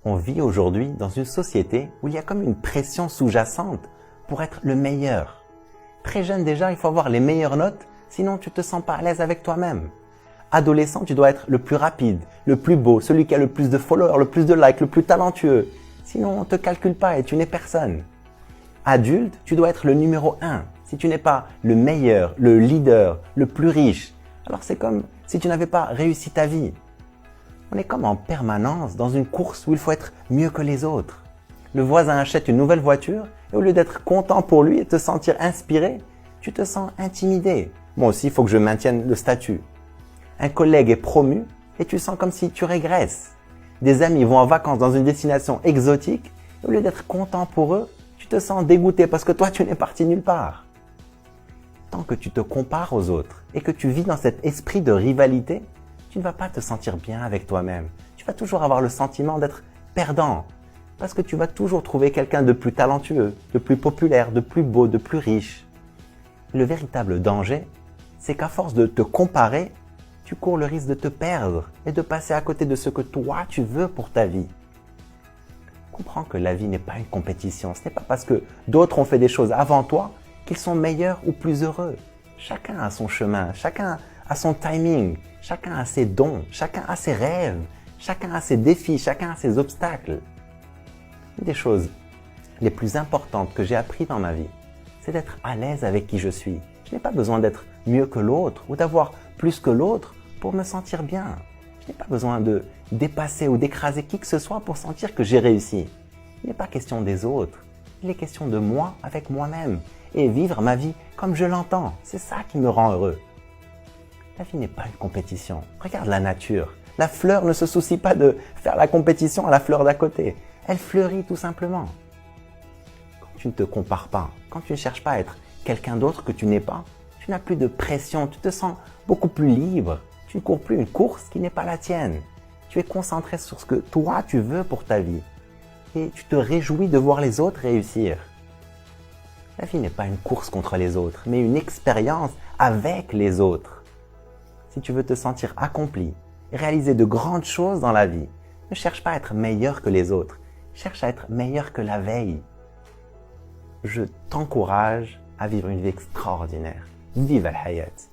On vit aujourd'hui dans une société où il y a comme une pression sous-jacente pour être le meilleur. Très jeune déjà, il faut avoir les meilleures notes, sinon tu te sens pas à l'aise avec toi-même. Adolescent, tu dois être le plus rapide, le plus beau, celui qui a le plus de followers, le plus de likes, le plus talentueux. Sinon, on te calcule pas et tu n'es personne. Adulte, tu dois être le numéro 1. Si tu n'es pas le meilleur, le leader, le plus riche, alors c'est comme si tu n'avais pas réussi ta vie. On est comme en permanence dans une course où il faut être mieux que les autres. Le voisin achète une nouvelle voiture et au lieu d'être content pour lui et te sentir inspiré, tu te sens intimidé. Moi aussi, il faut que je maintienne le statut. Un collègue est promu et tu sens comme si tu régresses. Des amis vont en vacances dans une destination exotique et au lieu d'être content pour eux, tu te sens dégoûté parce que toi, tu n'es parti nulle part. Tant que tu te compares aux autres et que tu vis dans cet esprit de rivalité, tu ne vas pas te sentir bien avec toi-même. Tu vas toujours avoir le sentiment d'être perdant parce que tu vas toujours trouver quelqu'un de plus talentueux, de plus populaire, de plus beau, de plus riche. Le véritable danger, c'est qu'à force de te comparer, tu cours le risque de te perdre et de passer à côté de ce que toi tu veux pour ta vie. Comprends que la vie n'est pas une compétition. Ce n'est pas parce que d'autres ont fait des choses avant toi qu'ils sont meilleurs ou plus heureux. Chacun a son chemin, chacun a son timing, chacun a ses dons, chacun a ses rêves, chacun a ses défis, chacun a ses obstacles. Une des choses les plus importantes que j'ai appris dans ma vie, c'est d'être à l'aise avec qui je suis. Je n'ai pas besoin d'être mieux que l'autre ou d'avoir plus que l'autre pour me sentir bien. Je n'ai pas besoin de dépasser ou d'écraser qui que ce soit pour sentir que j'ai réussi. Il n'est pas question des autres, il est question de moi avec moi-même et vivre ma vie comme je l'entends. C'est ça qui me rend heureux. La vie n'est pas une compétition. Regarde la nature. La fleur ne se soucie pas de faire la compétition à la fleur d'à côté. Elle fleurit tout simplement. Quand tu ne te compares pas, quand tu ne cherches pas à être quelqu'un d'autre que tu n'es pas, tu n'as plus de pression, tu te sens beaucoup plus libre. Tu ne cours plus une course qui n'est pas la tienne. Tu es concentré sur ce que toi tu veux pour ta vie. Et tu te réjouis de voir les autres réussir. La vie n'est pas une course contre les autres, mais une expérience avec les autres. Si tu veux te sentir accompli et réaliser de grandes choses dans la vie, ne cherche pas à être meilleur que les autres, cherche à être meilleur que la veille. Je t'encourage à vivre une vie extraordinaire. Vive al-hayat.